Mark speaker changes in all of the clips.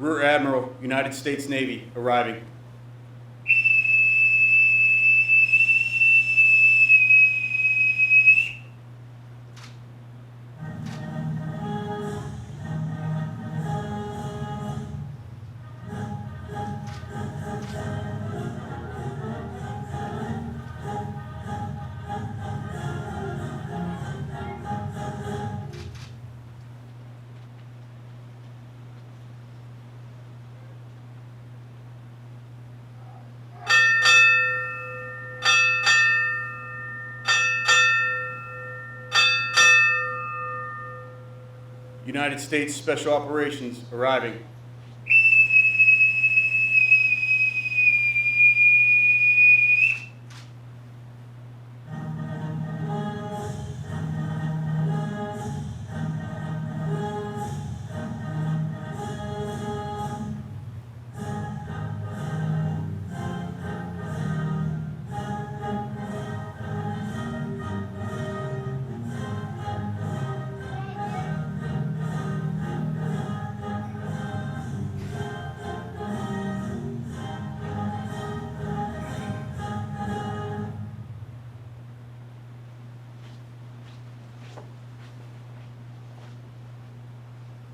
Speaker 1: Rear Admiral, United States Navy, arriving. United States Special Operations, arriving.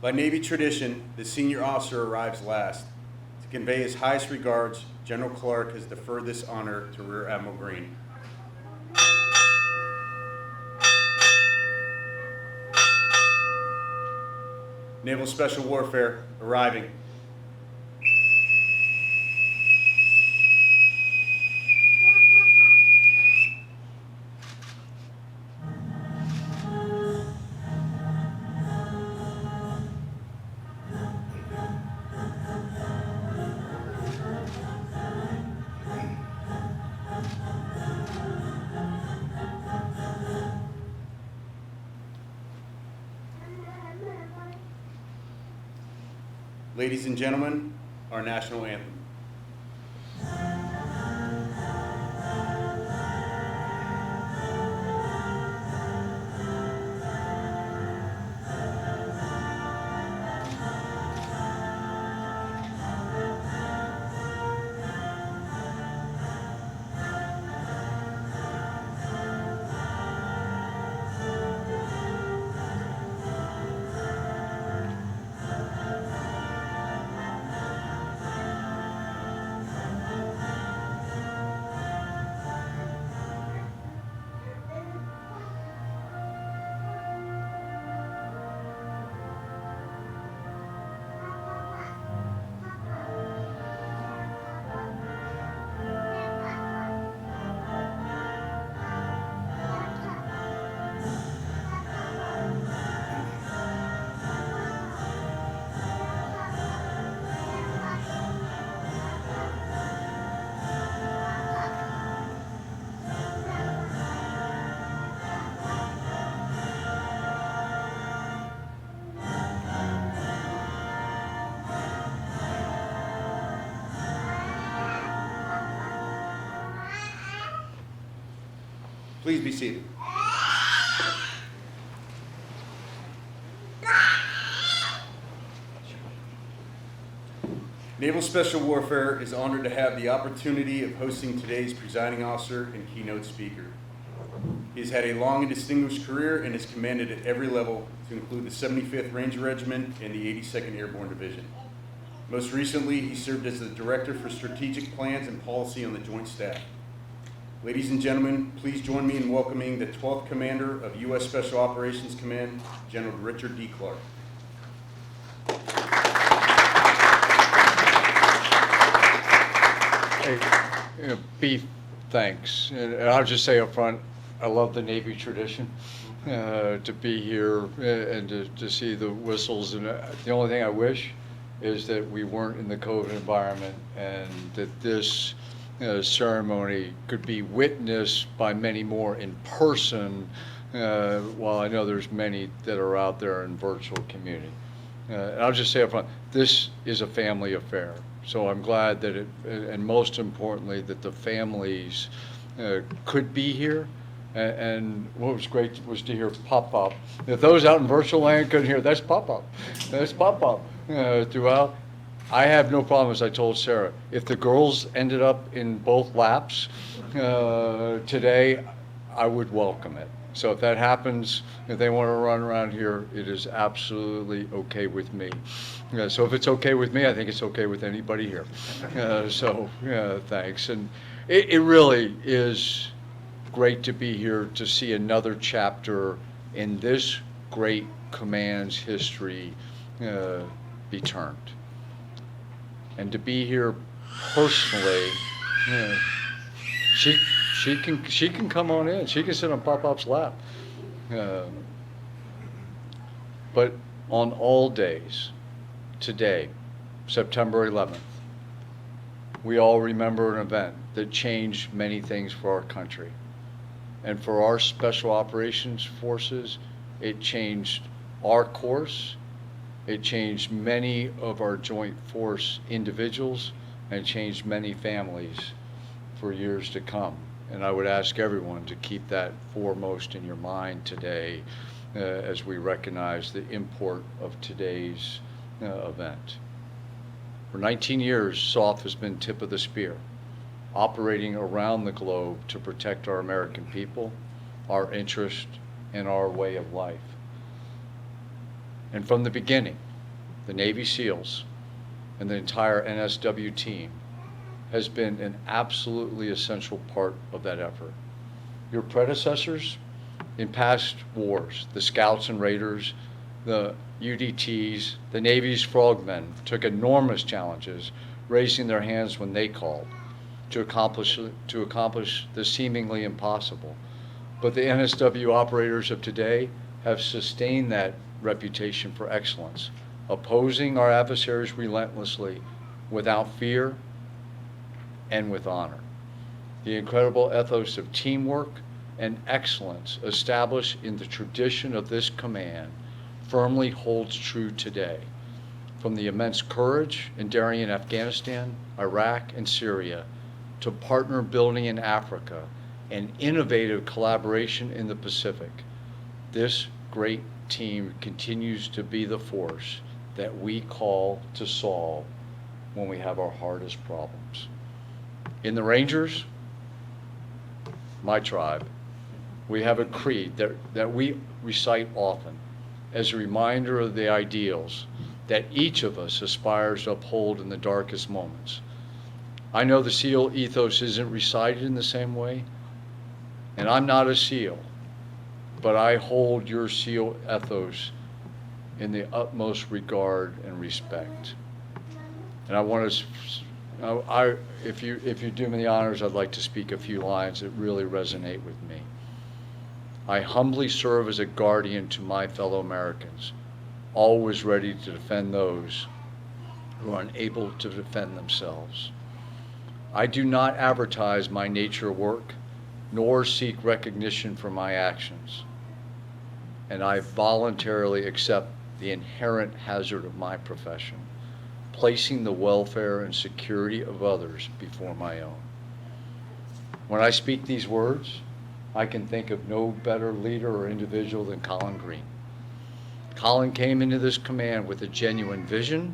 Speaker 1: By Navy tradition, the senior officer arrives last. To convey his highest regards, General Clark has deferred this honor to Rear Admiral Green. Naval Special Warfare, arriving. Ladies and gentlemen, our national anthem. Please be seated. Naval Special Warfare is honored to have the opportunity of hosting today's presiding officer and keynote speaker. He has had a long and distinguished career and has commanded at every level, to include the 75th Ranger Regiment and the 82nd Airborne Division. Most recently, he served as the Director for Strategic Plans and Policy on the Joint Staff. Ladies and gentlemen, please join me in welcoming the 12th Commander of U.S. Special Operations Command, General Richard D. Clark.
Speaker 2: Hey, B, thanks. And I'll just say up front, I love the Navy tradition. To be here and to see the whistles. And the only thing I wish is that we weren't in the COVID environment and that this ceremony could be witnessed by many more in person, while I know there's many that are out there in virtual community. And I'll just say up front, this is a family affair. So I'm glad that it, and most importantly, that the families could be here. And what was great was to hear pop-up. If those out in virtual land couldn't hear, that's pop-up. That's pop-up throughout. I have no problem, as I told Sarah. If the girls ended up in both laps today, I would welcome it. So if that happens, if they want to run around here, it is absolutely okay with me. So if it's okay with me, I think it's okay with anybody here. Thanks. And it really is great to be here to see another chapter in this great command's history be turned. And to be here personally, she can come on in. She can sit on Pop-Pop's lap. But on all days, today, September 11th, we all remember an event that changed many things for our country. And for our Special Operations Forces, it changed our course. It changed many of our joint force individuals and changed many families for years to come. And I would ask everyone to keep that foremost in your mind today as we recognize the import of today's event. For 19 years, SOF has been tip of the spear, operating around the globe to protect our American people, our interest, and our way of life. And from the beginning, the Navy SEALs and the entire NSW team has been an absolutely essential part of that effort. Your predecessors in past wars, the Scouts and Raiders, the UDTs, the Navy's frogmen took enormous challenges, raising their hands when they called to accomplish the seemingly impossible. But the NSW operators of today have sustained that reputation for excellence, opposing our adversaries relentlessly without fear and with honor. The incredible ethos of teamwork and excellence established in the tradition of this command firmly holds true today. From the immense courage and daring in Afghanistan, Iraq, and Syria, to partner building in Africa and innovative collaboration in the Pacific, this great team continues to be the force that we call to solve when we have our hardest problems. In the Rangers, my tribe, we have a creed that we recite often as a reminder of the ideals that each of us aspires to uphold in the darkest moments. I know the SEAL ethos isn't recited in the same way, and I'm not a SEAL, but I hold your SEAL ethos in the utmost regard and respect. And I want to, if you do me the honors, I'd like to speak a few lines that really resonate with me. I humbly serve as a guardian to my fellow Americans, always ready to defend those who are unable to defend themselves. I do not advertise my nature work, nor seek recognition for my actions. And I voluntarily accept the inherent hazard of my profession, placing the welfare and security of others before my own. When I speak these words, I can think of no better leader or individual than Collin Green. Collin came into this command with a genuine vision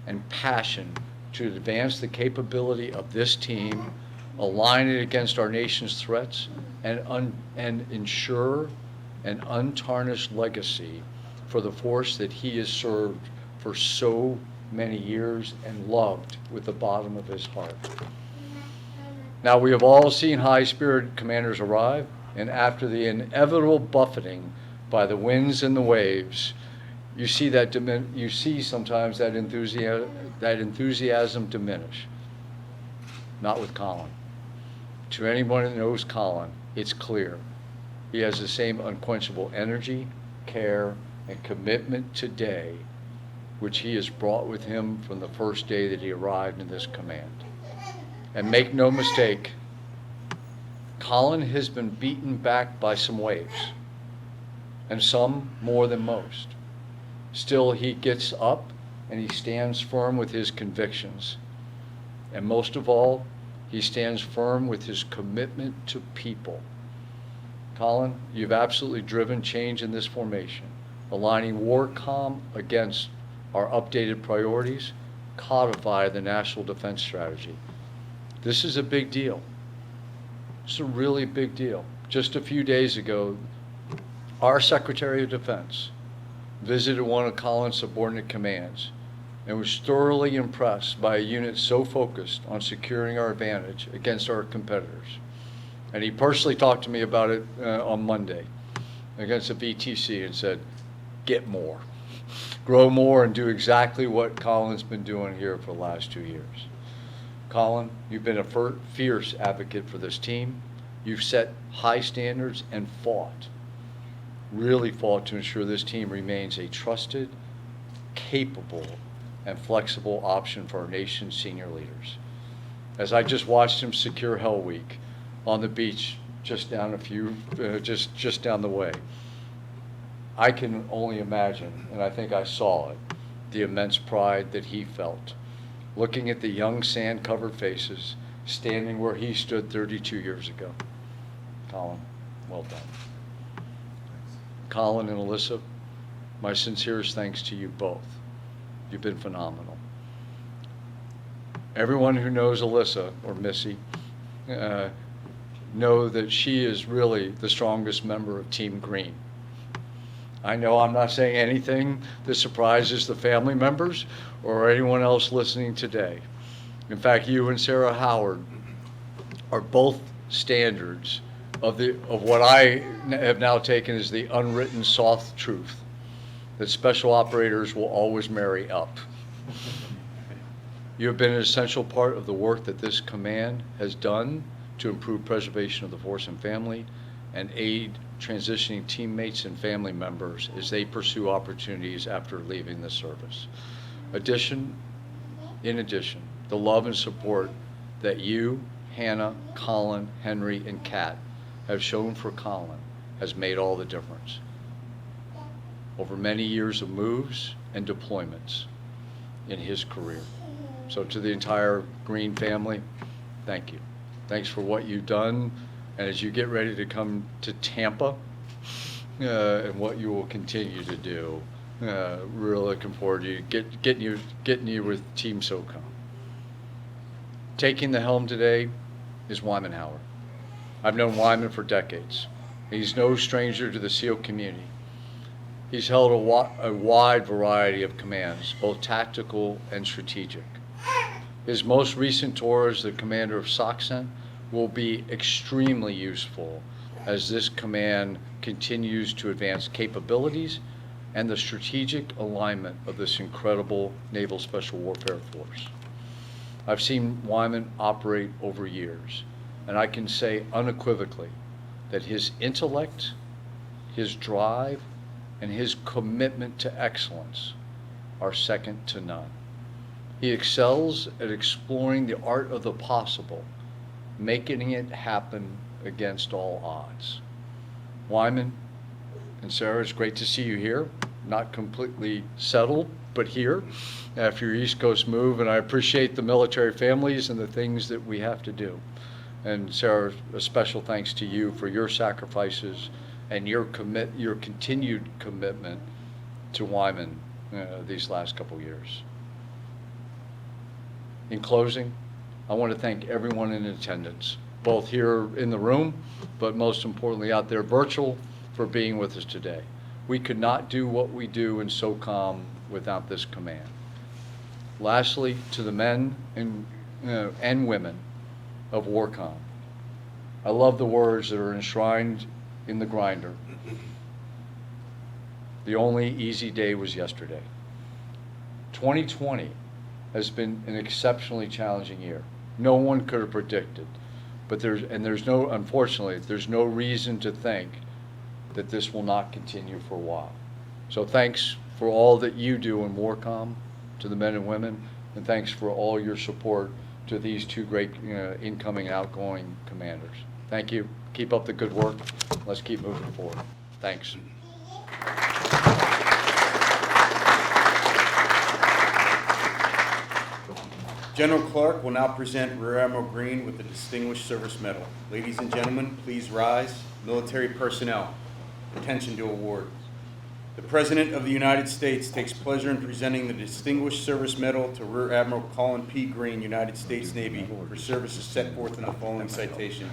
Speaker 2: and passion to advance the capability of this team, align it against our nation's threats, and ensure an untarnished legacy for the force that he has served for so many years and loved with the bottom of his heart. Now, we have all seen high-spirited commanders arrive, and after the inevitable buffeting by the winds and the waves, you see sometimes that enthusiasm diminish. Not with Collin. To anyone that knows Collin, it's clear. He has the same unquenchable energy, care, and commitment today, which he has brought with him from the first day that he arrived in this command. And make no mistake, Collin has been beaten back by some waves, and some more than most. Still, he gets up and he stands firm with his convictions. And most of all, he stands firm with his commitment to people. Collin, you've absolutely driven change in this formation, aligning WARCOM against our updated priorities, codify the National Defense Strategy. This is a big deal. It's a really big deal. Just a few days ago, our Secretary of Defense visited one of Collin's subordinate commands and was thoroughly impressed by a unit so focused on securing our advantage against our competitors. And he personally talked to me about it on Monday against the VTC and said, get more, grow more, and do exactly what Collin's been doing here for the last 2 years. Collin, you've been a fierce advocate for this team. You've set high standards and really fought to ensure this team remains a trusted, capable, and flexible option for our nation's senior leaders. As I just watched him secure Hell Week on the beach just down just down the way, I can only imagine, and I think I saw it, the immense pride that he felt, looking at the young sand-covered faces, standing where he stood 32 years ago. Collin, well done. Collin and Alyssa, my sincerest thanks to you both. You've been phenomenal. Everyone who knows Alyssa, or Missy, know that she is really the strongest member of Team Green. I know I'm not saying anything that surprises the family members or anyone else listening today. In fact, you and Sarah Howard are both standards of what I have now taken as the unwritten soft truth that special operators will always marry up. You have been an essential part of the work that this command has done to improve preservation of the force and family and aid transitioning teammates and family members as they pursue opportunities after leaving the service. In addition, the love and support that you, Hannah, Collin, Henry, and Kat have shown for Collin has made all the difference. Over many years of moves and deployments in his career. So to the entire Green family, thank you. Thanks for what you've done, and as you get ready to come to Tampa, and what you will continue to do, really looking forward to getting you with Team SOCOM. Taking the helm today is Wyman Howard. I've known Wyman for decades. He's no stranger to the SEAL community. He's held a wide variety of commands, both tactical and strategic. His most recent tour as the commander of SOCCENT will be extremely useful as this command continues to advance capabilities and the strategic alignment of this incredible Naval Special Warfare Force. I've seen Wyman operate over years, and I can say unequivocally that his intellect, his drive, and his commitment to excellence are second to none. He excels at exploring the art of the possible, making it happen against all odds. Wyman and Sarah, it's great to see you here. Not completely settled, but here after your East Coast move, and I appreciate the military families and the things that we have to do. And Sarah, a special thanks to you for your sacrifices and your continued commitment to Wyman these last couple years. In closing, I want to thank everyone in attendance, both here in the room, but most importantly out there virtual, for being with us today. We could not do what we do in SOCOM without this command. Lastly, to the men and women of WARCOM, I love the words that are enshrined in the grinder. The only easy day was yesterday. 2020 has been an exceptionally challenging year. No one could have predicted, but unfortunately, there's no reason to think that this will not continue for a while. So thanks for all that you do in WARCOM to the men and women, and thanks for all your support to these two great incoming and outgoing commanders. Thank you. Keep up the good work. Let's keep moving forward. Thanks.
Speaker 1: General Clark will now present Rear Admiral Green with the Distinguished Service Medal. Ladies and gentlemen, please rise. Military personnel, attention to awards. The President of the United States takes pleasure in presenting the Distinguished Service Medal to Rear Admiral Collin P. Green, United States Navy, for services set forth in the following citation.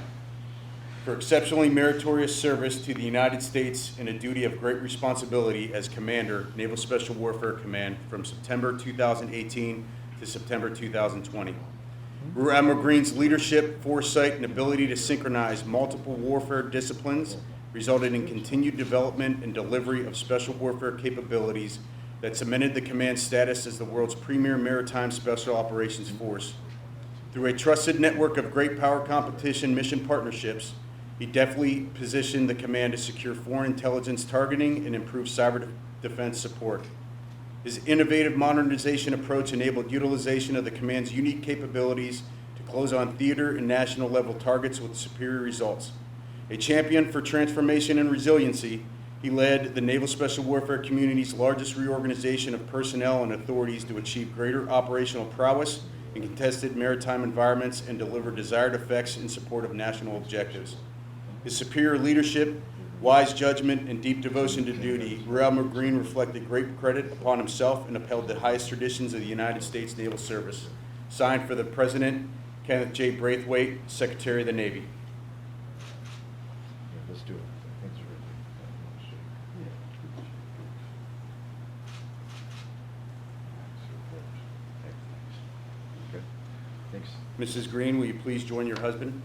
Speaker 1: For exceptionally meritorious service to the United States in a duty of great responsibility as Commander, Naval Special Warfare Command, from September 2018 to September 2020. Rear Admiral Green's leadership, foresight, and ability to synchronize multiple warfare disciplines resulted in continued development and delivery of special warfare capabilities that cemented the command's status as the world's premier maritime special operations force. Through a trusted network of great power competition mission partnerships, he deftly positioned the command to secure foreign intelligence targeting and improve cyber defense support. His innovative modernization approach enabled utilization of the command's unique capabilities to close on theater and national level targets with superior results. A champion for transformation and resiliency, he led the Naval Special Warfare community's largest reorganization of personnel and authorities to achieve greater operational prowess in contested maritime environments and deliver desired effects in support of national objectives. His superior leadership, wise judgment, and deep devotion to duty, Rear Admiral Green reflected great credit upon himself and upheld the highest traditions of the United States Naval Service. Signed for the President, Kenneth J. Braithwaite, Secretary of the Navy.
Speaker 3: Let's do it. Thanks, Reggie. Good. Thanks.
Speaker 1: Mrs. Green, will you please join your husband?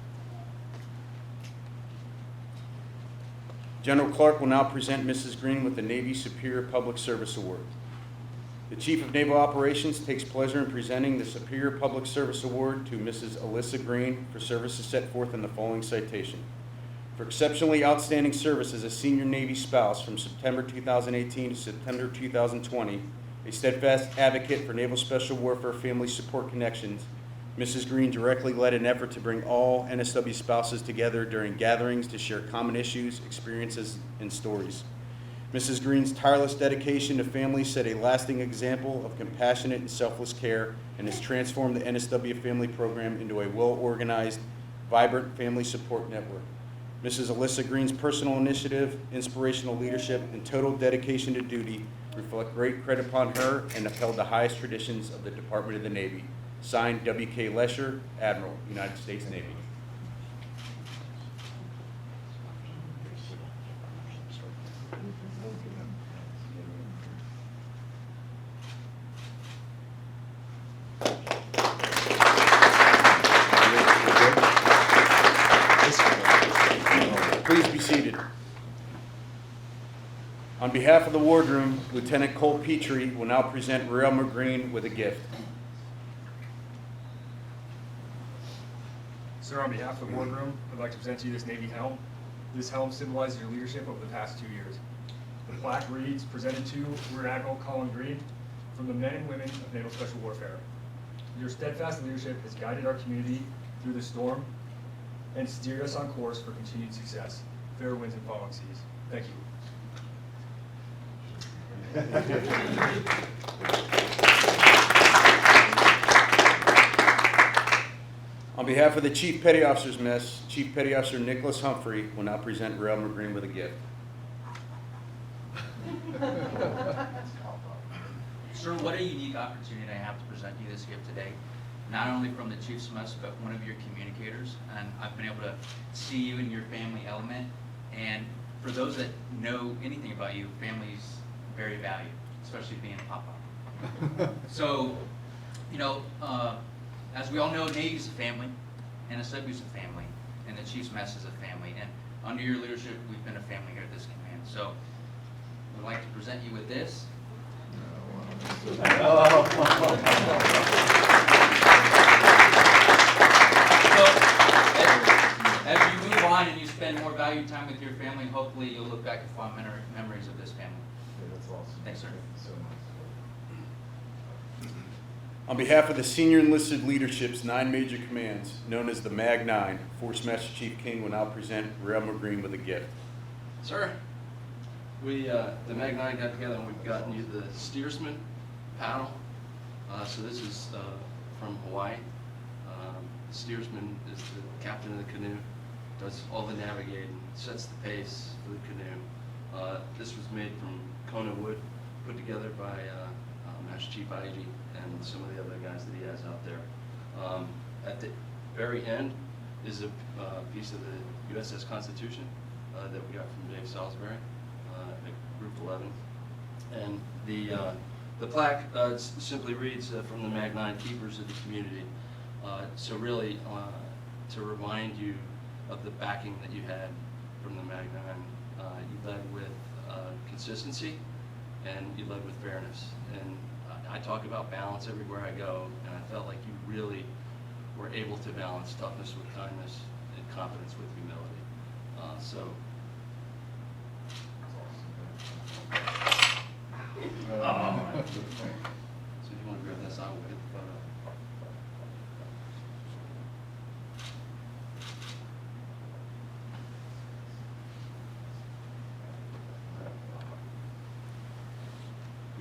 Speaker 1: General Clark will now present Mrs. Green with the Navy Superior Public Service Award. The Chief of Naval Operations takes pleasure in presenting the Superior Public Service Award to Mrs. Alyssa Green for services set forth in the following citation. For exceptionally outstanding service as a senior Navy spouse from September 2018 to September 2020, a steadfast advocate for Naval Special Warfare Family Support Connections, Mrs. Green directly led an effort to bring all NSW spouses together during gatherings to share common issues, experiences, and stories. Mrs. Green's tireless dedication to family set a lasting example of compassionate and selfless care and has transformed the NSW family program into a well-organized, vibrant family support network. Mrs. Alyssa Green's personal initiative, inspirational leadership, and total dedication to duty reflect great credit upon her and upheld the highest traditions of the Department of the Navy. Signed, W.K. Lesher, Admiral, United States Navy. Please be seated. On behalf of the wardroom, Lieutenant Cole Petrie will now present Rear Admiral Green with a gift.
Speaker 4: Sir, on behalf of the boardroom, I'd like to present to you this Navy helm. This helm symbolizes your leadership over the past 2 years. The plaque reads, presented to Rear Admiral Collin Green from the men and women of Naval Special Warfare. Your steadfast leadership has guided our community through the storm and steered us on course for continued success. Fair winds and following seas. Thank you.
Speaker 1: On behalf of the Chief Petty Officers Mess, Chief Petty Officer Nicholas Humphrey will now present Rear Admiral Green with a gift.
Speaker 5: Sir, what a unique opportunity I have to present you this gift today. Not only from the Chief's Mess, but one of your communicators. And I've been able to see you in your family element. And for those that know anything about you, family's very valued, especially being a papa. So, you know, as we all know, Navy's a family, NSW's a family, and the Chief's Mess is a family. And under your leadership, we've been a family here at this command. So, we'd like to present you with this. So, as you move on and you spend more valued time with your family, hopefully you'll look back at fond memories of this family.
Speaker 3: That's awesome.
Speaker 5: Thanks, sir.
Speaker 3: So much.
Speaker 1: On behalf of the senior enlisted leadership's 9 major commands, known as the Mag 9, Force Master Chief King will now present Rear Admiral Green with a gift.
Speaker 6: Sir, the Mag 9 got together and we've gotten you the steersman paddle. So this is from Hawaii. The steersman is the captain of the canoe, does all the navigating, sets the pace for the canoe. This was made from Kona wood, put together by Master Chief IG and some of the other guys that he has out there. At the very end is a piece of the USS Constitution that we got from Dave Salisbury at Group 11. And the plaque simply reads from the Mag 9 Keepers of the Community. So really to remind you of the backing that you had from the Mag 9. You led with consistency and you led with fairness. And I talk about balance everywhere I go, and I felt like you really were able to balance toughness with kindness and confidence with humility. So if you want to grab this, I will get the photo.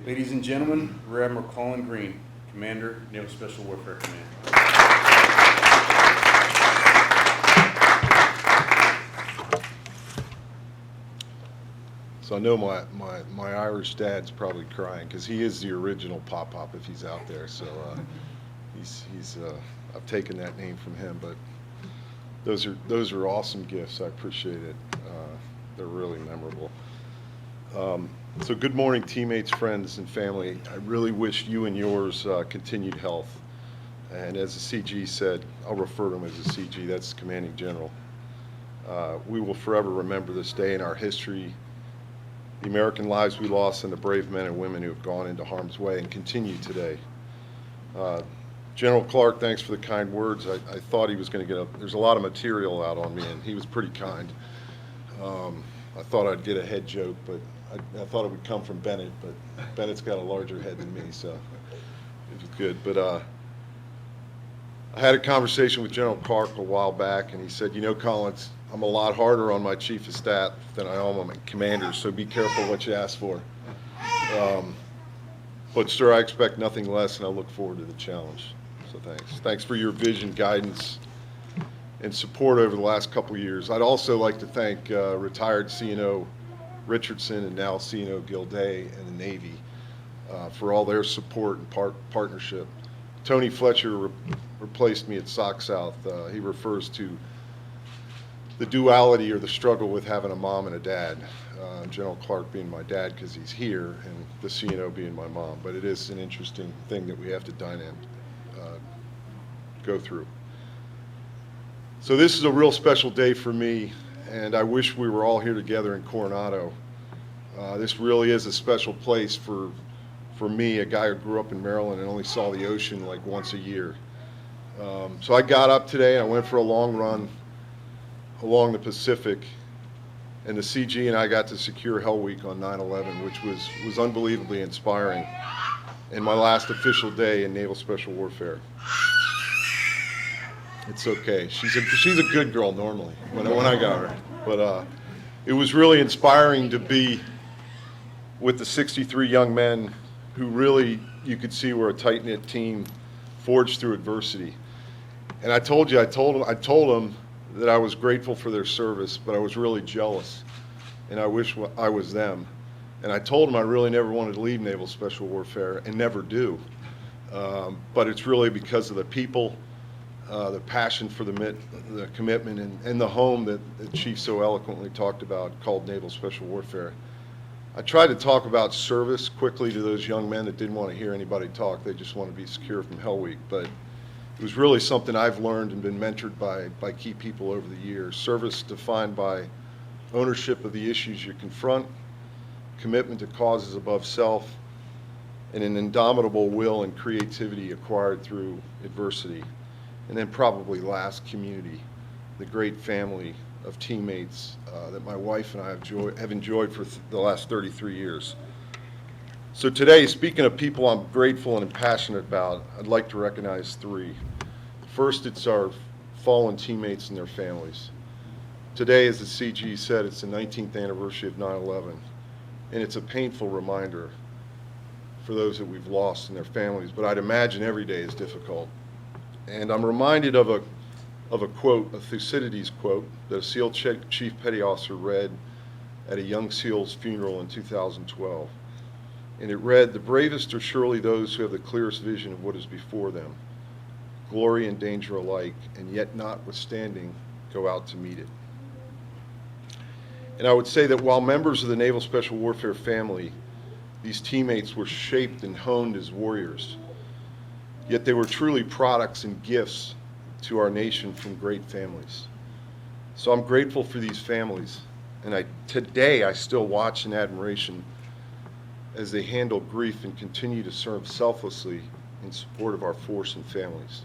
Speaker 1: Ladies and gentlemen, Rear Admiral Collin Green, Commander, Naval Special Warfare Command.
Speaker 7: So I know my Irish dad's probably crying because he is the original Pop if he's out there. So I've taken that name from him. But those are awesome gifts. I appreciate it. They're really memorable. So good morning, teammates, friends, and family. I really wish you and yours continued health. And as the CG said, I'll refer to him as the CG. That's Commanding General. We will forever remember this day in our history, the American lives we lost, and the brave men and women who have gone into harm's way and continue today. General Clark, thanks for the kind words. I thought he was going to get there's a lot of material out on me, and he was pretty kind. I thought I'd get a head joke, but I thought it would come from Bennett, but Bennett's got a larger head than me, so it was good. But I had a conversation with General Clark a while back, and he said, you know, Collins, I'm a lot harder on my chief of staff than I am on my commanders, so be careful what you ask for. But sir, I expect nothing less, and I look forward to the challenge. So thanks. Thanks for your vision, guidance, and support over the last couple of years. I'd also like to thank retired CNO Richardson and now CNO Gilday and the Navy for all their support and partnership. Tony Fletcher replaced me at SOC South. He refers to the duality or the struggle with having a mom and a dad. General Clark being my dad because he's here, and the CNO being my mom. But it is an interesting thing that we have to go through. So this is a real special day for me, and I wish we were all here together in Coronado. This really is a special place for me, a guy who grew up in Maryland and only saw the ocean like once a year. So I got up today and I went for a long run along the Pacific, and the CG and I got to secure Hell Week on 9/11, which was unbelievably inspiring, and my last official day in Naval Special Warfare. It's okay. She's a good girl normally when I got her, but it was really inspiring to be with the 63 young men who really you could see were a tight-knit team forged through adversity. And I told them that I was grateful for their service, but I was really jealous, and I wish I was them. And I told them I really never wanted to leave Naval Special Warfare, and never do. But it's really because of the people, the passion for the commitment, and the home that the Chief so eloquently talked about, called Naval Special Warfare. I tried to talk about service quickly to those young men that didn't want to hear anybody talk. They just want to be secure from Hell Week. But it was really something I've learned and been mentored by key people over the years. Service defined by ownership of the issues you confront, commitment to causes above self, and an indomitable will and creativity acquired through adversity. And then probably last, community, the great family of teammates that my wife and I have enjoyed for the last 33 years. So today, speaking of people I'm grateful and passionate about, I'd like to recognize three. First, it's our fallen teammates and their families. Today, as the CG said, it's the 19th anniversary of 9/11, and it's a painful reminder for those that we've lost and their families, but I'd imagine every day is difficult. And I'm reminded of a quote, a Thucydides quote, that a SEAL Chief Petty Officer read at a young SEAL's funeral in 2012. And it read, "The bravest are surely those who have the clearest vision of what is before them, glory and danger alike, and yet notwithstanding go out to meet it." And I would say that while members of the Naval Special Warfare family, these teammates were shaped and honed as warriors, yet they were truly products and gifts to our nation from great families. So I'm grateful for these families, and today I still watch in admiration as they handle grief and continue to serve selflessly in support of our force and families.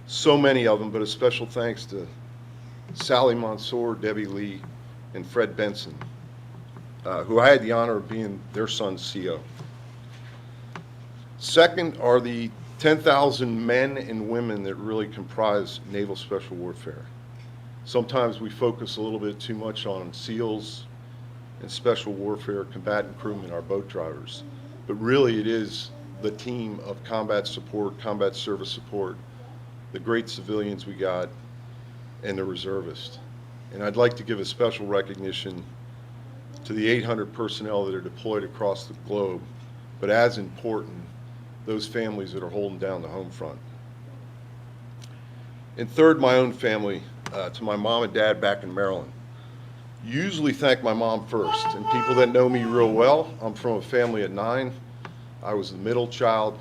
Speaker 7: So many of them, but a special thanks to Sally Mansour, Debbie Lee, and Fred Benson, who I had the honor of being their son's CO. Second are the 10,000 men and women that really comprise Naval Special Warfare. Sometimes we focus a little bit too much on SEALs and Special Warfare combatant crewmen, our boat drivers, but really it is the team of combat support, combat service support, the great civilians we got, and the reservists. And I'd like to give a special recognition to the 800 personnel that are deployed across the globe, but as important, those families that are holding down the home front. And third, my own family, to my mom and dad back in Maryland. Usually thank my mom first, and people that know me real well, I'm from a family of 9. I was the middle child,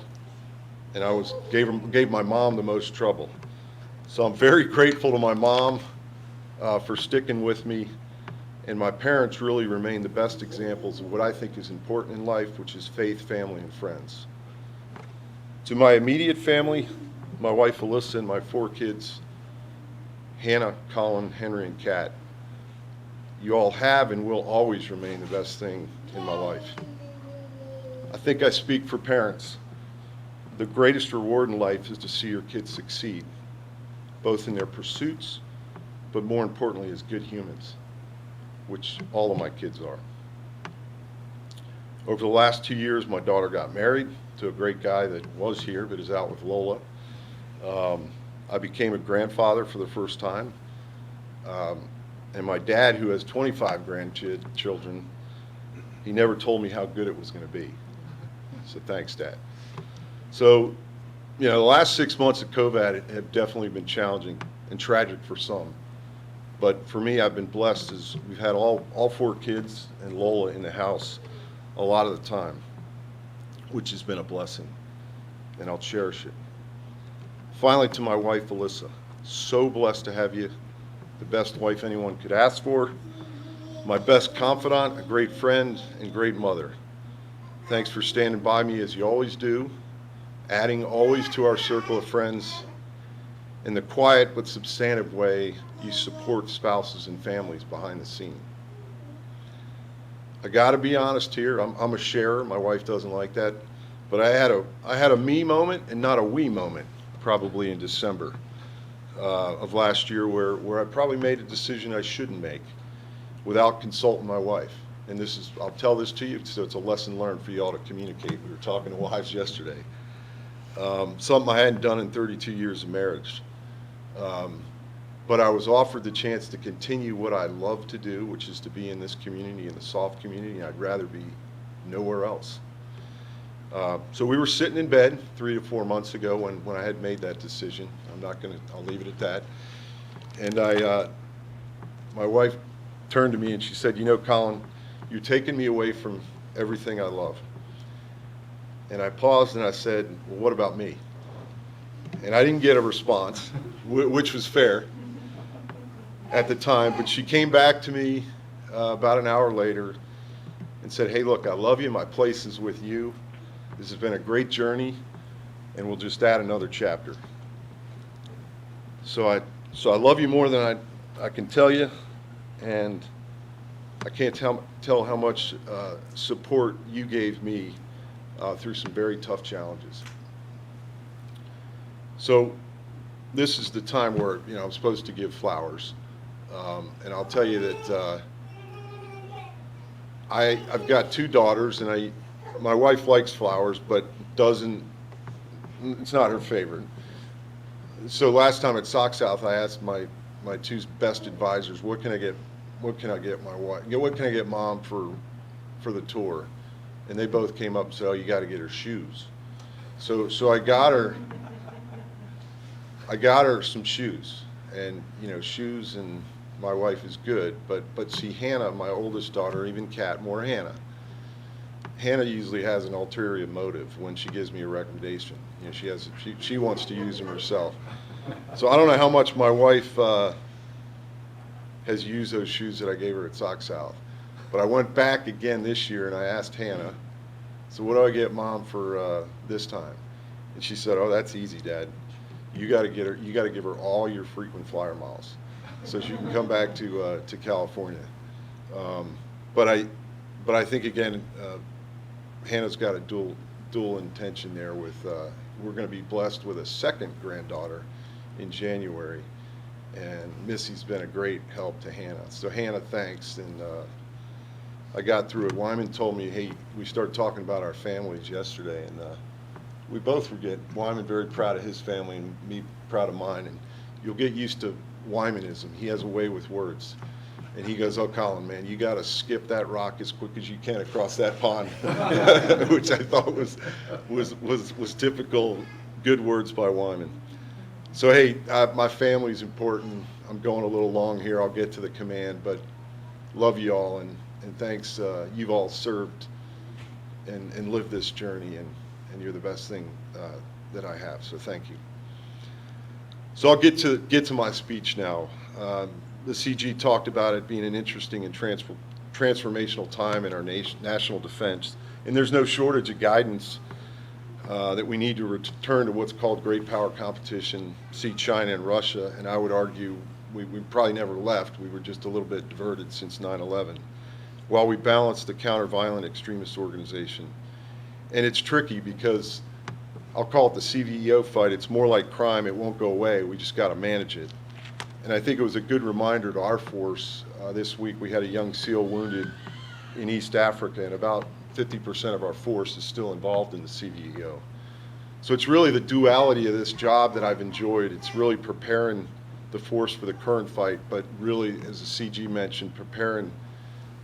Speaker 7: and I gave my mom the most trouble. So I'm very grateful to my mom for sticking with me, and my parents really remain the best examples of what I think is important in life, which is faith, family, and friends. To my immediate family, my wife Alyssa and my 4 kids, Hannah, Collin, Henry, and Kat, you all have and will always remain the best thing in my life. I think I speak for parents. The greatest reward in life is to see your kids succeed, both in their pursuits, but more importantly as good humans, which all of my kids are. Over the last 2 years, my daughter got married to a great guy that was here but is out with Lola. I became a grandfather for the first time. And my dad, who has 25 grandchildren, he never told me how good it was going to be. So thanks, Dad. So, you know, the last 6 months of COVID have definitely been challenging and tragic for some. But for me, I've been blessed as we've had all 4 kids and Lola in the house a lot of the time, which has been a blessing, and I'll cherish it. Finally, to my wife, Alyssa, so blessed to have you, the best wife anyone could ask for, my best confidant, a great friend, and great mother. Thanks for standing by me as you always do, adding always to our circle of friends, in the quiet but substantive way you support spouses and families behind the scene. I gotta be honest here, I'm a sharer, my wife doesn't like that, but I had a me moment and not a we moment, probably in December of last year where I probably made a decision I shouldn't make without consulting my wife. And this is, I'll tell this to you, so it's a lesson learned for you all to communicate. We were talking to wives yesterday. Something I hadn't done in 32 years of marriage. But I was offered the chance to continue what I love to do, which is to be in this community, in the SOF community, and I'd rather be nowhere else. So we were sitting in bed 3 to 4 months ago when I had made that decision. I'll leave it at that. And my wife turned to me and she said, "You know, Collin, you're taking me away from everything I love." And I paused and I said, "Well, what about me?" And I didn't get a response, which was fair at the time, but she came back to me about an hour later and said, "Hey, look, I love you. My place is with you. This has been a great journey, and we'll just add another chapter." So I love you more than I can tell you, and I can't tell how much support you gave me through some very tough challenges. So this is the time where, you know, I'm supposed to give flowers, and I'll tell you that I've got 2 daughters, and my wife likes flowers, but it's not her favorite. So last time at SOC South, I asked my 2 best advisors, what can I get what can I get my wife? What can I get mom for the tour? And they both came up and said, oh, you got to get her shoes. So I got her some shoes, and shoes, and my wife is good, but see, Hannah, my oldest daughter, even Kat, more Hannah usually has an ulterior motive when she gives me a recommendation. She wants to use them herself. So I don't know how much my wife has used those shoes that I gave her at Sock South, but I went back again this year and I asked Hannah, so what do I get mom for this time? And she said, oh, that's easy, Dad. You got to give her all your frequent flyer miles, so she can come back to California. But I think again, Hannah's got a dual intention there. With we're going to be blessed with a second granddaughter in January, and Missy's been a great help to Hannah. So Hannah, thanks. And I got through it. Wyman told me, hey, we started talking about our families yesterday, and we both were Wyman very proud of his family and me proud of mine. And you'll get used to Wymanism. He has a way with words. And he goes, oh, Collin, man, you got to skip that rock as quick as you can across that pond, which I thought was typical good words by Wyman. So, hey, my family's important. I'm going a little long here. I'll get to the command, but love you all, and thanks. You've all served and lived this journey, and you're the best thing that I have, so thank you. So I'll get to my speech now. The CG talked about it being an interesting and transformational time in our national defense, and there's no shortage of guidance that we need to return to what's called great power competition, see China and Russia, and I would argue we probably never left. We were just a little bit diverted since 9/11, while we balanced the counter-violent extremist organization. And it's tricky because I'll call it the CVEO fight. It's more like crime. It won't go away. We just got to manage it. And I think it was a good reminder to our force. This week we had a young SEAL wounded in East Africa, and about 50% of our force is still involved in the CVEO. So it's really the duality of this job that I've enjoyed. It's really preparing the force for the current fight, but really, as the CG mentioned, preparing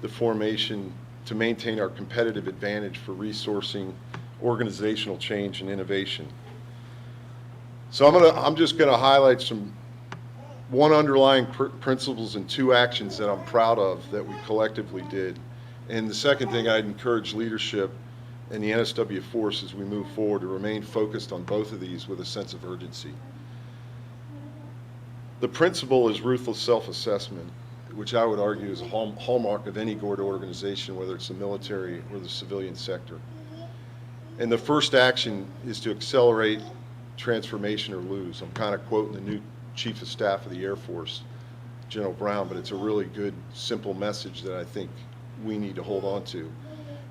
Speaker 7: the formation to maintain our competitive advantage for resourcing, organizational change, and innovation. So I'm just gonna highlight one underlying principles and two actions that I'm proud of that we collectively did. And the second thing, I'd encourage leadership and the NSW force as we move forward to remain focused on both of these with a sense of urgency. The principle is ruthless self-assessment, which I would argue is a hallmark of any good organization, whether it's the military or the civilian sector. And the first action is to accelerate transformation or lose. I'm kind of quoting the new Chief of Staff of the Air Force, General Brown, but it's a really good, simple message that I think we need to hold on to.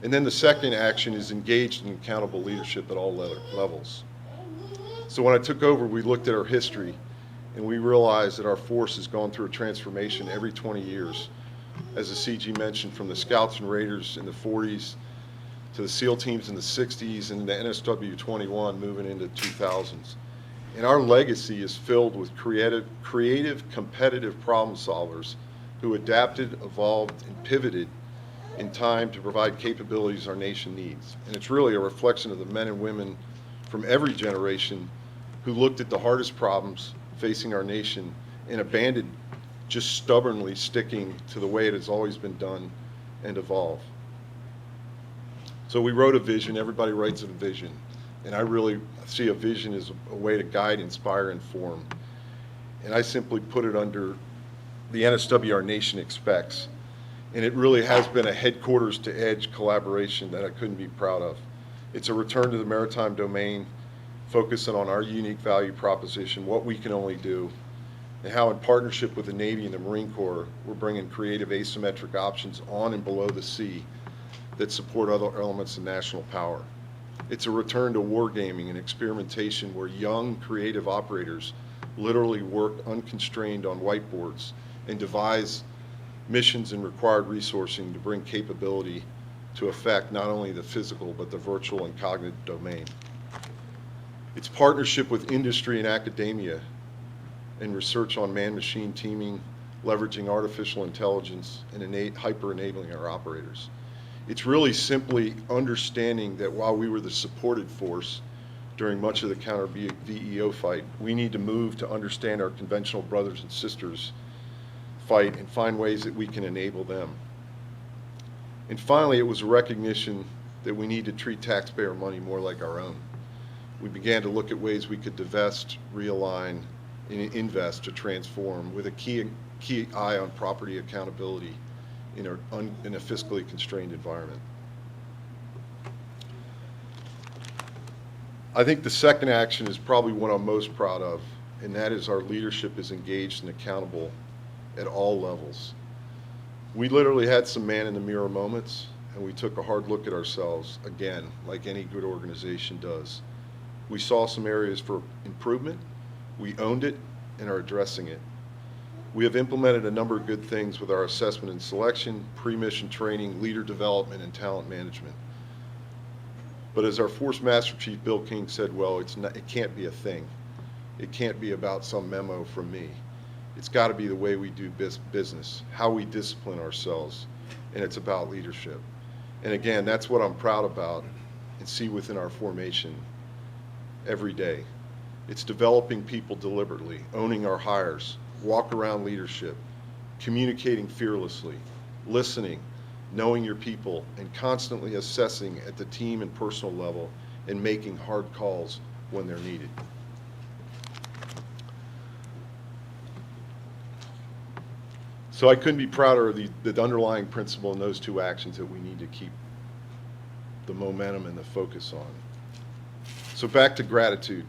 Speaker 7: And then the second action is engaged and accountable leadership at all levels. So when I took over, we looked at our history, and we realized that our force has gone through a transformation every 20 years. As the CG mentioned, from the Scouts and Raiders in the 40s to the SEAL teams in the 60s and the NSW 21 moving into 2000s. And our legacy is filled with creative, competitive problem solvers who adapted, evolved, and pivoted in time to provide capabilities our nation needs. And it's really a reflection of the men and women from every generation who looked at the hardest problems facing our nation and abandoned just stubbornly sticking to the way it has always been done and evolve. So we wrote a vision. Everybody writes a vision. And I really see a vision as a way to guide, inspire, inform. And I simply put it under the NSW our nation expects. And it really has been a headquarters to edge collaboration that I couldn't be proud of. It's a return to the maritime domain, focusing on our unique value proposition, what we can only do, and how in partnership with the Navy and the Marine Corps, we're bringing creative asymmetric options on and below the sea that support other elements of national power. It's a return to wargaming and experimentation where young, creative operators literally work unconstrained on whiteboards and devise missions and required resourcing to bring capability to affect not only the physical but the virtual and cognitive domain. It's partnership with industry and academia and research on man-machine teaming, leveraging artificial intelligence and hyper-enabling our operators. It's really simply understanding that while we were the supported force during much of the counter-VEO fight, we need to move to understand our conventional brothers and sisters fight and find ways that we can enable them. And finally, it was a recognition that we need to treat taxpayer money more like our own. We began to look at ways we could divest, realign, and invest to transform with a key eye on property accountability in a fiscally constrained environment. I think the second action is probably what I'm most proud of, and that is our leadership is engaged and accountable at all levels. We literally had some man-in-the-mirror moments, and we took a hard look at ourselves, again, like any good organization does. We saw some areas for improvement, we owned it, and are addressing it. We have implemented a number of good things with our assessment and selection, pre-mission training, leader development, and talent management. But as our Force Master Chief Bill King said, well, it can't be a thing. It can't be about some memo from me. It's got to be the way we do business, how we discipline ourselves, and it's about leadership. And again, that's what I'm proud about and see within our formation every day. It's developing people deliberately, owning our hires, walk-around leadership, communicating fearlessly, listening, knowing your people, and constantly assessing at the team and personal level and making hard calls when they're needed. So I couldn't be prouder of the underlying principle in those two actions that we need to keep the momentum and the focus on. So back to gratitude.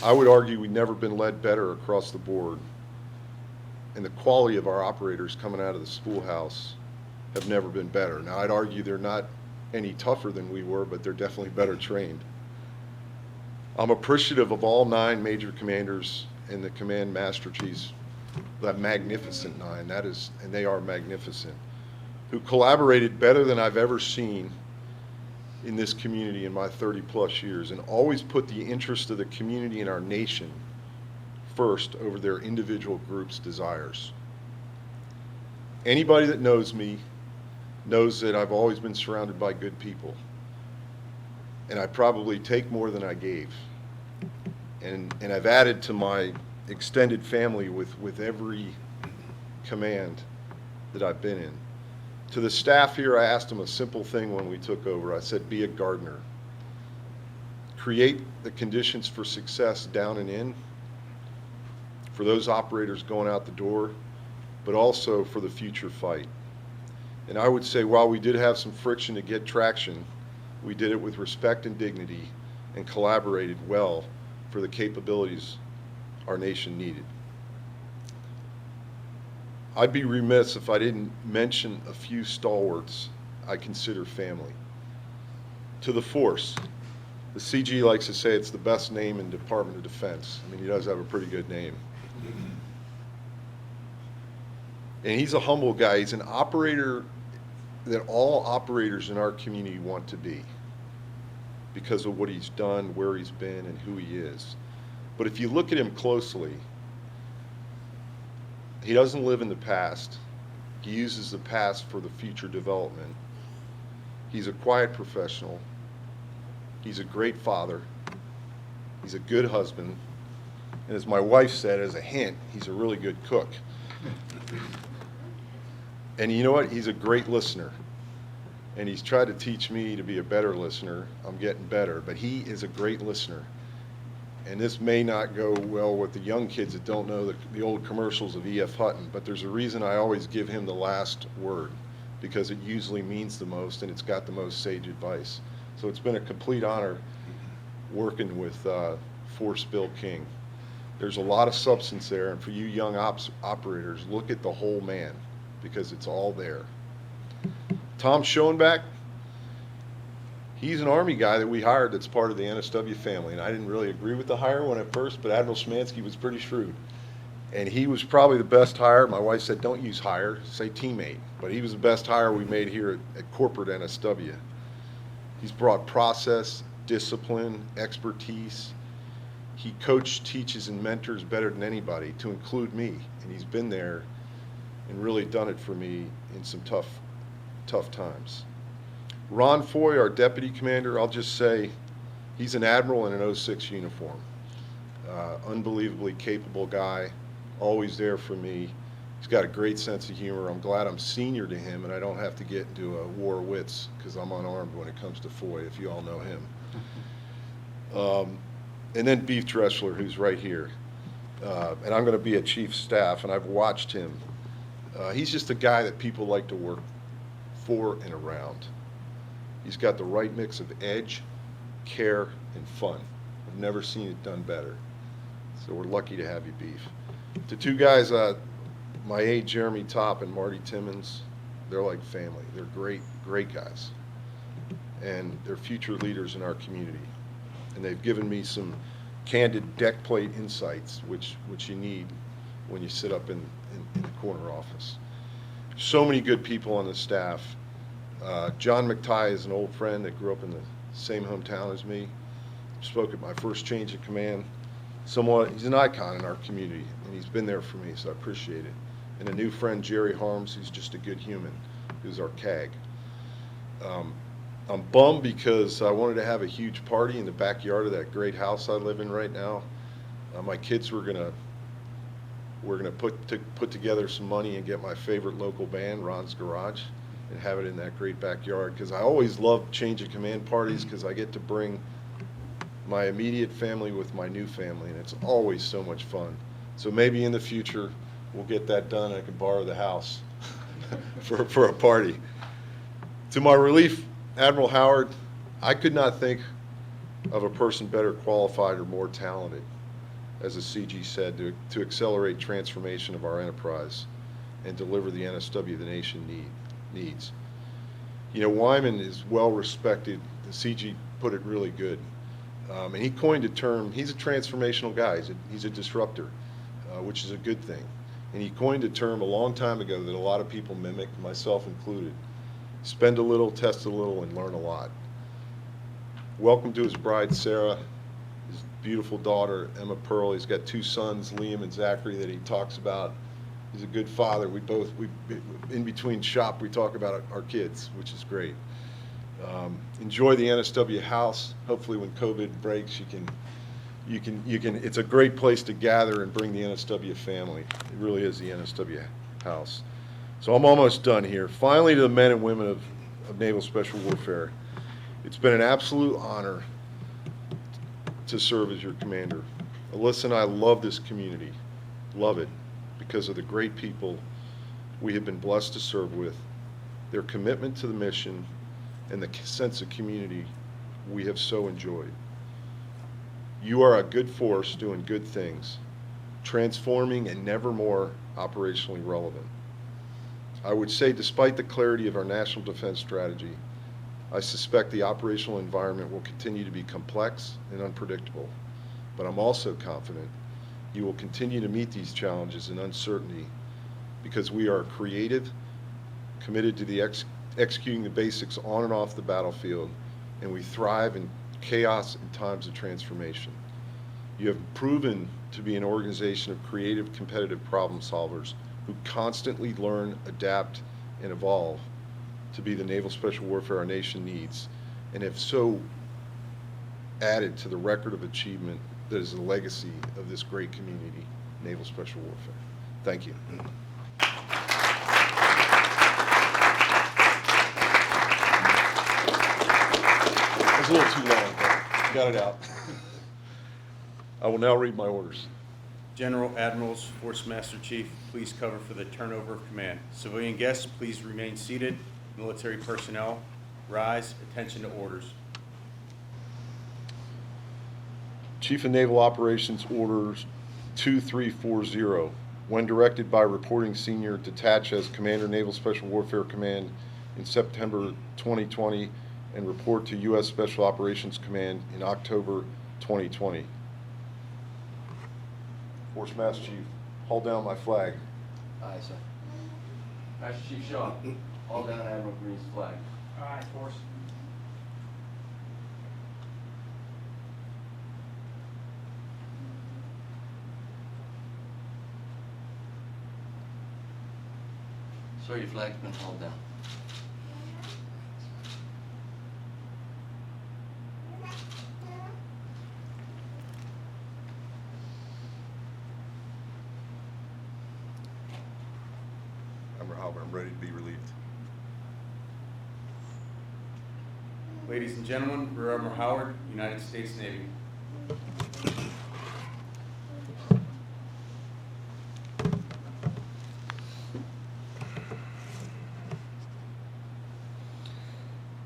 Speaker 7: I would argue we've never been led better across the board, and the quality of our operators coming out of the schoolhouse have never been better. Now, I'd argue they're not any tougher than we were, but they're definitely better trained. I'm appreciative of all 9 major commanders and the command master chiefs, that magnificent 9, that is, and they are magnificent, who collaborated better than I've ever seen in this community in my 30-plus years, and always put the interest of the community and our nation first over their individual groups' desires. Anybody that knows me knows that I've always been surrounded by good people, and I probably take more than I gave. And I've added to my extended family with every command that I've been in. To the staff here, I asked them a simple thing when we took over. I said, be a gardener. Create the conditions for success down and in for those operators going out the door, but also for the future fight. And I would say while we did have some friction to get traction, we did it with respect and dignity and collaborated well for the capabilities our nation needed. I'd be remiss if I didn't mention a few stalwarts I consider family. To the force, the CG likes to say it's the best name in Department of Defense. I mean, he does have a pretty good name. And he's a humble guy. He's an operator that all operators in our community want to be because of what he's done, where he's been, and who he is. But if you look at him closely, he doesn't live in the past. He uses the past for the future development. He's a quiet professional. He's a great father. He's a good husband. And as my wife said, as a hint, he's a really good cook. And you know what? He's a great listener. And he's tried to teach me to be a better listener. I'm getting better, but he is a great listener. And this may not go well with the young kids that don't know the old commercials of E.F. Hutton, but there's a reason I always give him the last word, because it usually means the most and it's got the most sage advice. So it's been a complete honor working with Force Bill King. There's a lot of substance there, and for you young operators, look at the whole man, because it's all there. Tom Schoenbach, he's an Army guy that we hired that's part of the NSW family, and I didn't really agree with the hire when at first, but Admiral Szymanski was pretty shrewd. And he was probably the best hire. My wife said, don't use hire, say teammate. But he was the best hire we made here at corporate NSW. He's brought process, discipline, expertise, he coached, teaches, and mentors better than anybody, to include me. And he's been there and really done it for me in some tough times. Ron Foy, our deputy commander, I'll just say he's an admiral in an 06 uniform. Unbelievably capable guy, always there for me. He's got a great sense of humor. I'm glad I'm senior to him and I don't have to get into a war of wits because I'm unarmed when it comes to Foy, if you all know him. And then Beef Dressler, who's right here. And I'm going to be a chief staff, and I've watched him. He's just a guy that people like to work for and around. He's got the right mix of edge, care, and fun. I've never seen it done better. So we're lucky to have you, Beef. The two guys, my aide Jeremy Topp and Marty Timmons, they're like family. They're great guys. And they're future leaders in our community. And they've given me some candid deck plate insights, which you need when you sit up in the corner office. So many good people on the staff. John McTighe is an old friend that grew up in the same hometown as me. Spoke at my first change of command. He's an icon in our community, and he's been there for me, so I appreciate it. And a new friend, Jerry Harms, who's just a good human, who's our CAG. I'm bummed because I wanted to have a huge party in the backyard of that great house I live in right now. My kids were gonna put together some money and get my favorite local band, Ron's Garage, and have it in that great backyard, because I always love change of command parties because I get to bring my immediate family with my new family, and it's always so much fun. So maybe in the future we'll get that done and I can borrow the house for a party. To my relief, Admiral Howard, I could not think of a person better qualified or more talented, as the CG said, to accelerate transformation of our enterprise and deliver the NSW the nation needs. You know, Wyman is well respected. The CG put it really good. And he coined a term. He's a transformational guy. He's a disruptor, which is a good thing. And he coined a term a long time ago that a lot of people mimic, myself included. Spend a little, test a little, and learn a lot. Welcome to his bride, Sarah, his beautiful daughter, Emma Pearl. He's got two sons, Liam and Zachary, that he talks about. He's a good father. We in between shop, we talk about our kids, which is great. Enjoy the NSW house. Hopefully when COVID breaks, you can, it's a great place to gather and bring the NSW family. It really is the NSW house. So I'm almost done here. Finally, to the men and women of Naval Special Warfare, it's been an absolute honor to serve as your commander. Alyssa and I love this community, love it, because of the great people we have been blessed to serve with, their commitment to the mission, and the sense of community we have so enjoyed. You are a good force doing good things, transforming and never more operationally relevant. I would say, despite the clarity of our national defense strategy, I suspect the operational environment will continue to be complex and unpredictable, but I'm also confident you will continue to meet these challenges and uncertainty because we are creative, committed to executing the basics on and off the battlefield, and we thrive in chaos and times of transformation. You have proven to be an organization of creative, competitive problem solvers who constantly learn, adapt, and evolve to be the Naval Special Warfare our nation needs, and have so added to the record of achievement that is the legacy of this great community, Naval Special Warfare. Thank you. It was a little too long, but got it out. I will now read my orders.
Speaker 1: General, Admirals, Force Master Chief, please cover for the turnover of command. Civilian guests, please remain seated. Military personnel, rise. Attention to orders.
Speaker 7: Chief of Naval Operations Orders 2340. When directed by reporting senior, detach as Commander Naval Special Warfare Command in September 2020 and report to U.S. Special Operations Command in October 2020. Force Master Chief, hold down my flag.
Speaker 6: Aye, sir. Master Chief Shaw, hold down Admiral Green's flag.
Speaker 4: Aye, Force.
Speaker 6: Swear your flag's been held down.
Speaker 7: Admiral Halbert, I'm ready to be relieved.
Speaker 1: Ladies and gentlemen, Rear Admiral Howard, United States Navy.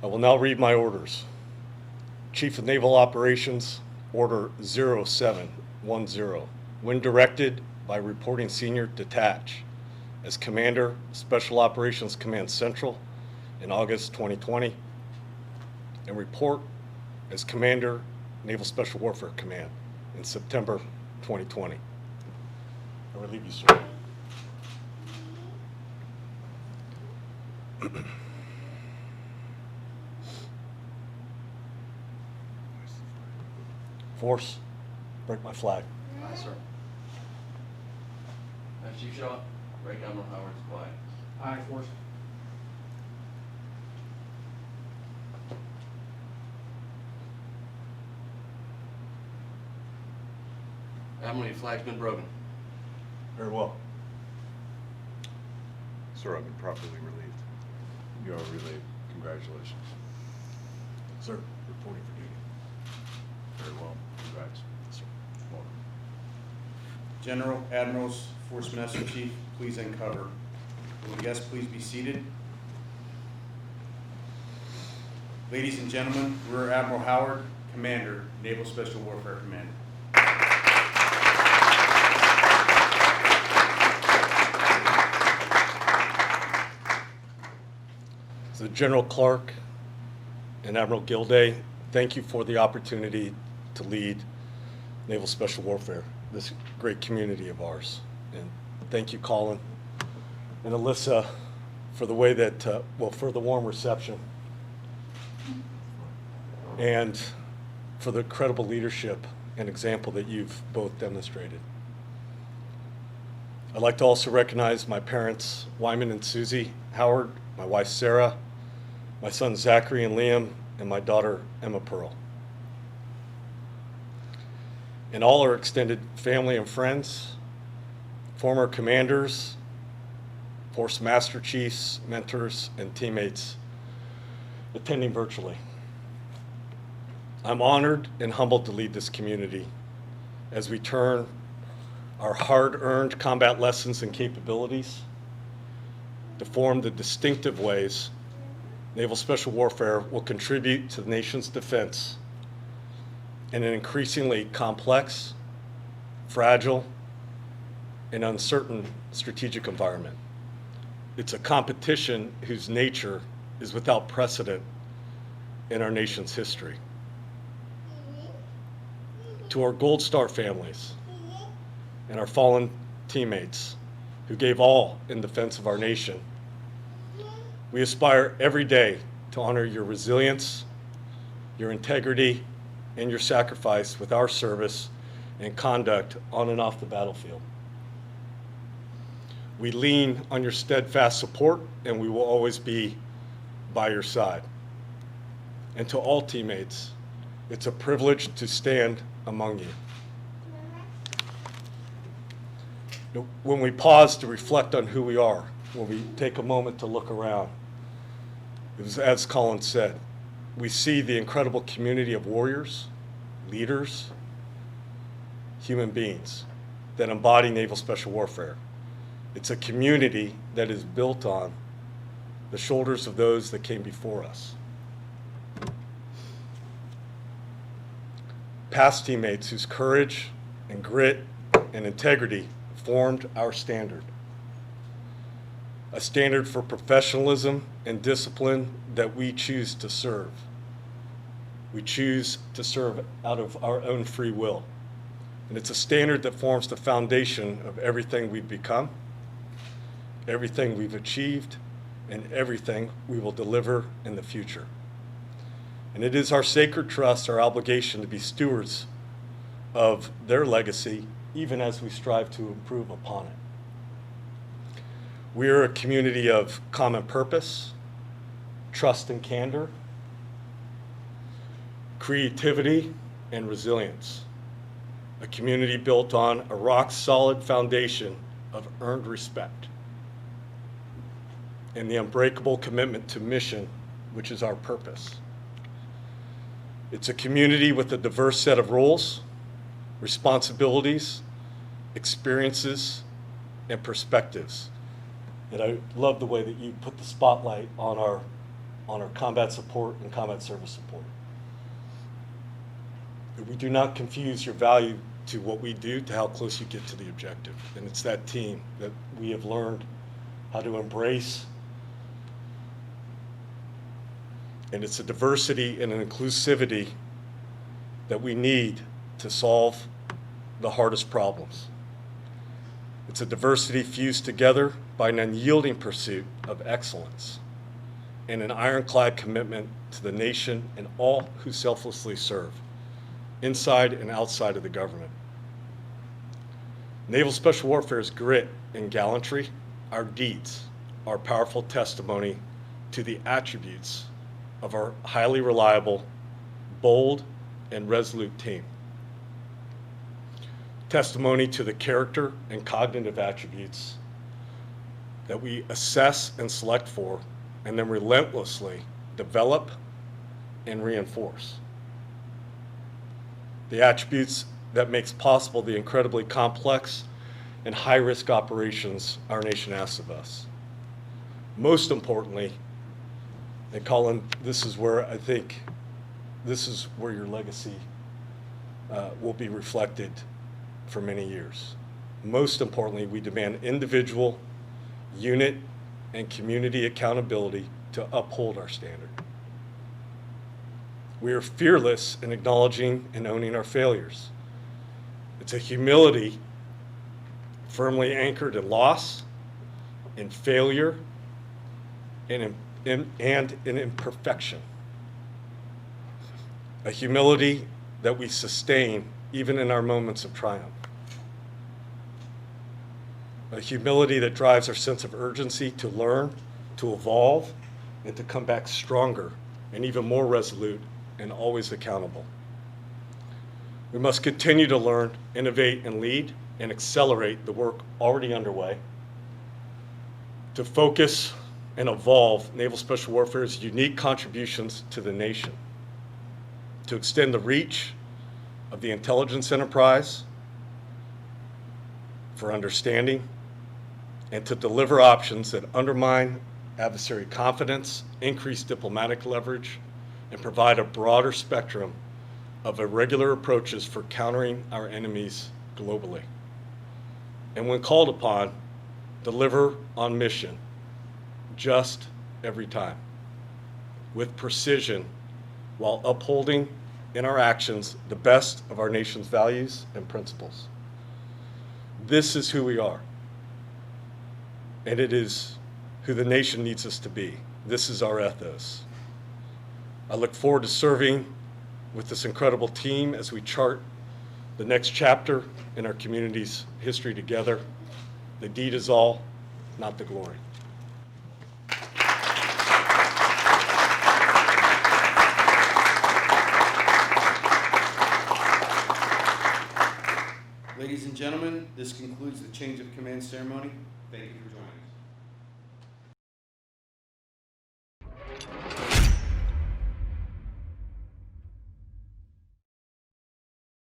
Speaker 8: I will now read my orders. Chief of Naval Operations, Order 0710. When directed by Reporting Senior Detach as Commander, Special Operations Command Central in August 2020, and report as Commander, Naval Special Warfare Command in September 2020. I relieve you, sir. Force, break my flag.
Speaker 6: Aye, sir. As Chief Shaw, break Admiral Howard's flag.
Speaker 4: Aye, Force.
Speaker 6: Admiral, your flag's been broken.
Speaker 8: Very well.
Speaker 7: Sir, I've been properly relieved.
Speaker 2: You are relieved. Congratulations.
Speaker 8: Sir, reporting for duty.
Speaker 2: Very well. Congrats.
Speaker 8: Yes, sir.
Speaker 2: Well done.
Speaker 1: General, Admirals, Force Master Chief, please uncover. Will the guests please be seated? Ladies and gentlemen, Rear Admiral Howard, Commander, Naval Special Warfare Command.
Speaker 8: So General Clark and Admiral Gilday, thank you for the opportunity to lead Naval Special Warfare, this great community of ours. And thank you, Collin and Alyssa, for the way that, for the warm reception and for the incredible leadership and example that you've both demonstrated. I'd like to also recognize my parents, Wyman and Susie Howard, my wife, Sarah, my sons, Zachary and Liam, and my daughter, Emma Pearl. And all our extended family and friends, former commanders, Force Master Chiefs, mentors, and teammates attending virtually. I'm honored and humbled to lead this community as we turn our hard-earned combat lessons and capabilities to form the distinctive ways Naval Special Warfare will contribute to the nation's defense in an increasingly complex, fragile, and uncertain strategic environment. It's a competition whose nature is without precedent in our nation's history. To our Gold Star families and our fallen teammates who gave all in defense of our nation, we aspire every day to honor your resilience, your integrity, and your sacrifice with our service and conduct on and off the battlefield. We lean on your steadfast support, and we will always be by your side. And to all teammates, it's a privilege to stand among you. When we pause to reflect on who we are, when we take a moment to look around, it was as Collin said, we see the incredible community of warriors, leaders, human beings that embody Naval Special Warfare. It's a community that is built on the shoulders of those that came before us. Past teammates whose courage and grit and integrity formed our standard. A standard for professionalism and discipline that we choose to serve. We choose to serve out of our own free will. And it's a standard that forms the foundation of everything we've become, everything we've achieved, and everything we will deliver in the future. And it is our sacred trust, our obligation to be stewards of their legacy, even as we strive to improve upon it. We're a community of common purpose, trust and candor, creativity, and resilience. A community built on a rock-solid foundation of earned respect and the unbreakable commitment to mission, which is our purpose. It's a community with a diverse set of roles, responsibilities, experiences, and perspectives. And I love the way that you put the spotlight on our combat support and combat service support. We do not confuse your value to what we do to how close you get to the objective. And it's that team that we have learned how to embrace. And it's a diversity and an inclusivity that we need to solve the hardest problems. It's a diversity fused together by an unyielding pursuit of excellence and an ironclad commitment to the nation and all who selflessly serve, inside and outside of the government. Naval Special Warfare's grit and gallantry, our deeds, are powerful testimony to the attributes of our highly reliable, bold, and resolute team. Testimony to the character and cognitive attributes that we assess and select for, and then relentlessly develop and reinforce. The attributes that makes possible the incredibly complex and high-risk operations our nation asks of us. Most importantly, and Collin, this is where I think, this is where your legacy will be reflected for many years. Most importantly, we demand individual, unit, and community accountability to uphold our standard. We are fearless in acknowledging and owning our failures. It's a humility firmly anchored in loss, in failure, and in imperfection. A humility that we sustain even in our moments of triumph. A humility that drives our sense of urgency to learn, to evolve, and to come back stronger and even more resolute and always accountable. We must continue to learn, innovate, and lead and accelerate the work already underway to focus and evolve Naval Special Warfare's unique contributions to the nation, to extend the reach of the intelligence enterprise for understanding, and to deliver options that undermine adversary confidence, increase diplomatic leverage, and provide a broader spectrum of irregular approaches for countering our enemies globally. And when called upon, deliver on mission, just every time, with precision, while upholding in our actions the best of our nation's values and principles. This is who we are, and it is who the nation needs us to be. This is our ethos. I look forward to serving with this incredible team as we chart the next chapter in our community's history together. The deed is all, not the glory.
Speaker 1: Ladies and gentlemen, this concludes the change of command ceremony. Thank you for joining us.